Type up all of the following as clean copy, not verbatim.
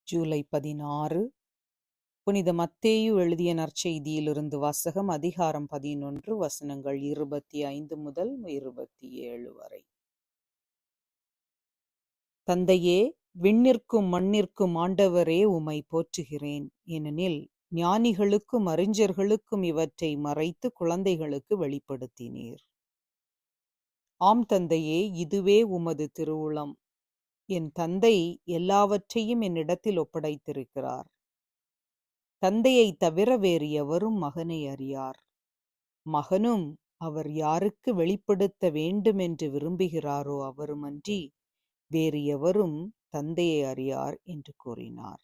ஜூலை 16. புனித மத்தேயு எழுதிய நற்செய்தியிலிருந்து வாசகம். அதிகாரம் 11, வசனங்கள் 25 முதல் 27 வரை. தந்தையே, விண்ணிற்கும் மண்ணிற்கும் ஆண்டவரே, உம்மை போற்றுகிறேன். ஏனெனில் ஞானிகளுக்கும் அறிஞர்களுக்கும் இவற்றை மறைத்து குழந்தைகளுக்கு வெளிப்படுத்தினீர். ஆம் தந்தையே, இதுவே உமது திருவுளம். என் தந்தை எல்லாவற்றையும் என்னிடத்தில் ஒப்படைத்திருக்கிறார். தந்தையை தவிர வேறு எவரும் மகனை அறியார். மகனும் அவர் யாருக்கு வெளிப்படுத்த வேண்டுமென்று விரும்புகிறாரோ அவருமன்றி வேறு எவரும் தந்தையை அறியார் என்று கூறினார்.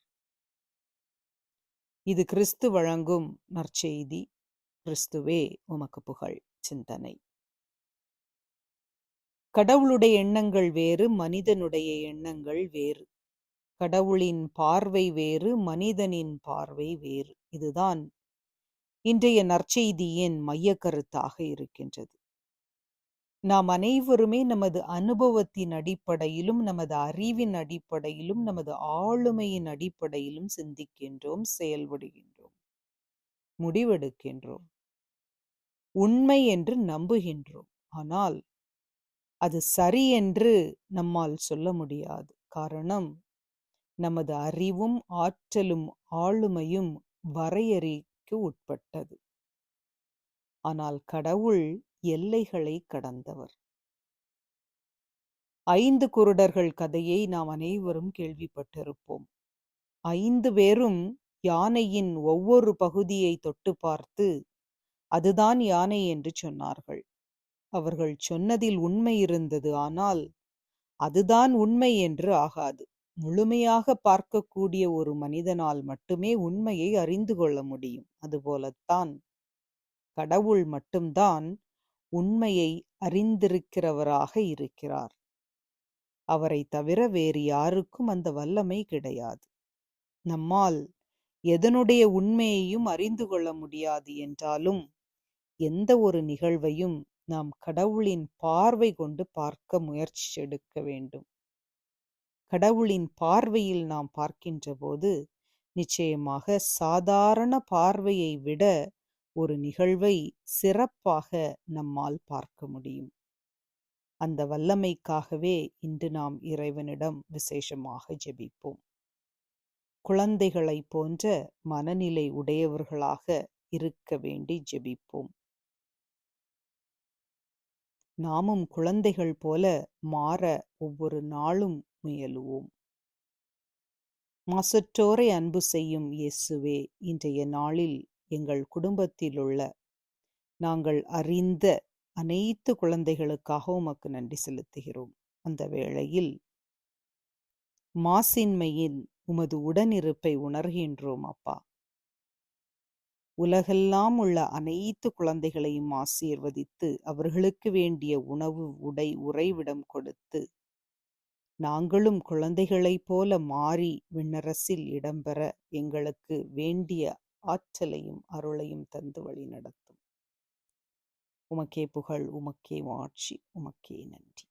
இது கிறிஸ்து வழங்கும் நற்செய்தி. கிறிஸ்துவே உமக்கு புகழ். சிந்தனை. கடவுளுடைய எண்ணங்கள் வேறு, மனிதனுடைய எண்ணங்கள் வேறு. கடவுளின் பார்வை வேறு, மனிதனின் பார்வை வேறு. இதுதான் இன்றைய நற்செய்தியின் மைய கருத்தாக இருக்கின்றது. நாம் அனைவருமே நமது அனுபவத்தின் அடிப்படையிலும், நமது அறிவின் அடிப்படையிலும், நமது ஆளுமையின் அடிப்படையிலும் சிந்திக்கின்றோம், செயல்படுகின்றோம், முடிவெடுக்கின்றோம், உண்மை என்று நம்புகின்றோம். ஆனால் அது சரி என்று நம்மால் சொல்ல முடியாது. காரணம், நமது அறிவும் ஆற்றலும் ஆளுமையும் வரையறைக்கு உட்பட்டது. ஆனால் கடவுள் எல்லைகளை கடந்தவர். 5 குருடர்கள் கதையை நாம் அனைவரும் கேள்விப்பட்டிருப்போம். 5 பேரும் யானையின் ஒவ்வொரு பகுதியை தொட்டு பார்த்து அதுதான் யானை என்று சொன்னார்கள். அவர்கள் சொன்னதில் உண்மை இருந்தது. ஆனால் அதுதான் உண்மை என்று ஆகாது. முழுமையாக பார்க்கக்கூடிய ஒரு மனிதனால் மட்டுமே உண்மையை அறிந்து கொள்ள முடியும். அதுபோலத்தான் கடவுள் மட்டும்தான் உண்மையை அறிந்திருக்கிறவராக இருக்கிறார். அவரை தவிர வேறு யாருக்கும் அந்த வல்லமை கிடையாது. நம்மால் எதனுடைய உண்மையையும் அறிந்து கொள்ள முடியாது என்றாலும் எந்த ஒரு நிகழ்வையும் நாம் கடவுளின் பார்வை கொண்டு பார்க்க முயற்சி எடுக்க வேண்டும். கடவுளின் பார்வையில் நாம் பார்க்கின்ற போது நிச்சயமாக சாதாரண பார்வையை விட ஒரு நிகழ்வை சிறப்பாக நம்மால் பார்க்க முடியும். அந்த வல்லமைக்காகவே இன்று நாம் இறைவனிடம் விசேஷமாக ஜெபிப்போம். குழந்தைகளைப் போன்ற மனநிலை உடையவர்களாக இருக்க வேண்டி ஜெபிப்போம். நாமும் குழந்தைகள் போல மாற ஒவ்வொரு நாளும் முயலுவோம். மாசற்றோரை அன்பு செய்யும் இயேசுவே, இன்றைய நாளில் எங்கள் குடும்பத்திலுள்ள நாங்கள் அறிந்த அனைத்து குழந்தைகளுக்காக உமக்கு நன்றி செலுத்துகிறோம். அந்த வேளையில் மாசின்மையின் உமது உடனிருப்பை உணர்கின்றோம் அப்பா. உலகெல்லாம் உள்ள அனைத்து குழந்தைகளையும் ஆசீர்வதித்து அவர்களுக்கு வேண்டிய உணவு, உடை, உறைவிடம் கொடுத்து நாங்களும் குழந்தைகளைப் போல மாறி விண்ணரசில் இடம்பெற எங்களுக்கு வேண்டிய ஆற்றலையும் அருளையும் தந்து வழி நடத்தும். உமக்கே புகழ், உமக்கே ஆட்சி, உமக்கே நன்றி.